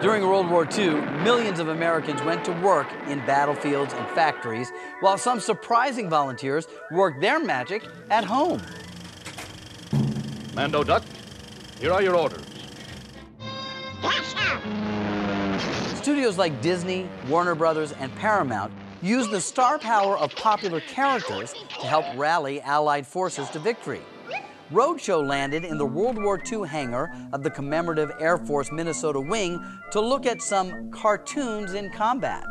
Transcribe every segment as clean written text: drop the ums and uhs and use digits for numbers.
During World War II, millions of Americans went to work in battlefields and factories, while some surprising volunteers worked their magic at home. Mando Duck, here are your orders. Studios like Disney, Warner Brothers, and Paramount used the star power of popular characters to help rally Allied forces to victory. Roadshow landed in the World War II hangar of the commemorative Air Force Minnesota Wing to look at some cartoons in combat.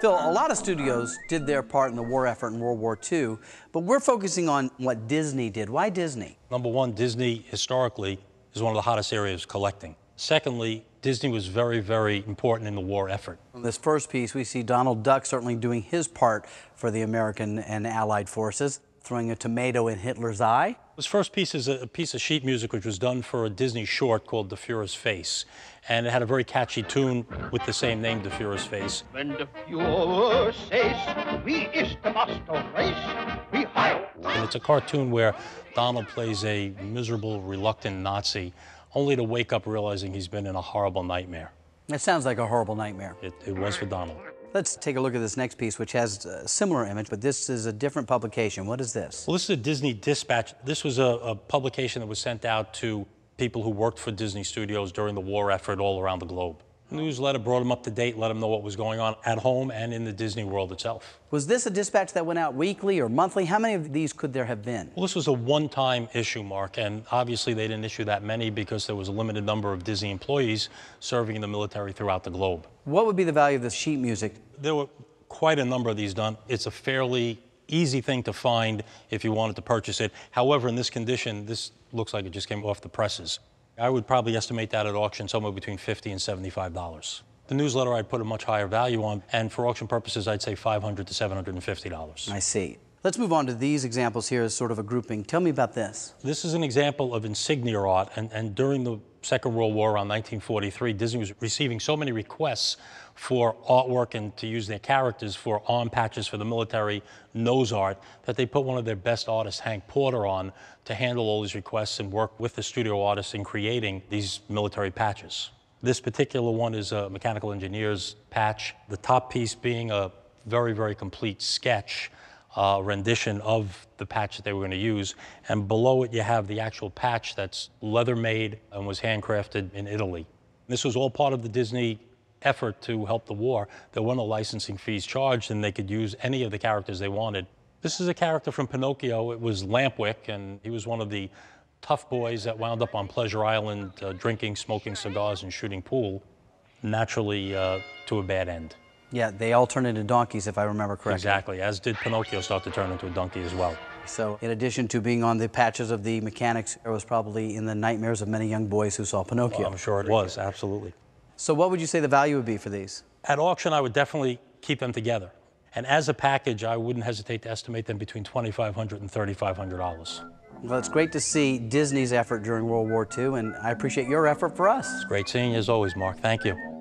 Phil, a lot of studios did their part in the war effort in World War II, but we're focusing on what Disney did. Why Disney? Number one, Disney historically is one of the hottest areas collecting. Secondly, Disney was very, very important in the war effort. In this first piece, we see Donald Duck certainly doing his part for the American and Allied forces, throwing a tomato in Hitler's eye. This first piece is a piece of sheet music which was done for a Disney short called The Führer's Face. And it had a very catchy tune with the same name, The Führer's Face. When the Führer says, "Wie ist the master race?" we heil. And it's a cartoon where Donald plays a miserable, reluctant Nazi, only to wake up realizing he's been in a horrible nightmare. That sounds like a horrible nightmare. It was for Donald. Let's take a look at this next piece, which has a similar image, but this is a different publication. What is this? Well, this is a Disney Dispatch. This was a publication that was sent out to people who worked for Disney Studios during the war effort all around the globe. The newsletter brought them up to date, let them know what was going on at home and in the Disney world itself. Was this a dispatch that went out weekly or monthly? How many of these could there have been? Well, this was a one-time issue, Mark, and obviously they didn't issue that many because there was a limited number of Disney employees serving in the military throughout the globe. What would be the value of this sheet music? There were quite a number of these done. It's a fairly easy thing to find if you wanted to purchase it. However, in this condition, this looks like it just came off the presses. I would probably estimate that at auction somewhere between $50 and $75. The newsletter I'd put a much higher value on, and for auction purposes, I'd say $500 to $750. I see. Let's move on to these examples here as sort of a grouping. Tell me about this. This is an example of insignia art, and during the Second World War around 1943, Disney was receiving so many requests for artwork and to use their characters for arm patches for the military nose art that they put one of their best artists, Hank Porter, on to handle all these requests and work with the studio artists in creating these military patches. This particular one is a mechanical engineer's patch, the top piece being a very, very complete sketch rendition of the patch that they were going to use, and below it you have the actual patch that's leather made and was handcrafted in Italy. This was all part of the Disney effort to help the war. There were no licensing fees charged, and they could use any of the characters they wanted. This is a character from Pinocchio. It was Lampwick, and he was one of the tough boys that wound up on Pleasure Island drinking, smoking cigars, and shooting pool, naturally to a bad end. Yeah, they all turned into donkeys, if I remember correctly. Exactly, as did Pinocchio start to turn into a donkey as well. So in addition to being on the patches of the mechanics, it was probably in the nightmares of many young boys who saw Pinocchio. Well, I'm sure it was, absolutely. So what would you say the value would be for these? At auction, I would definitely keep them together. And as a package, I wouldn't hesitate to estimate them between $2,500 and $3,500. Well, it's great to see Disney's effort during World War II, and I appreciate your effort for us. It's great seeing you as always, Mark. Thank you.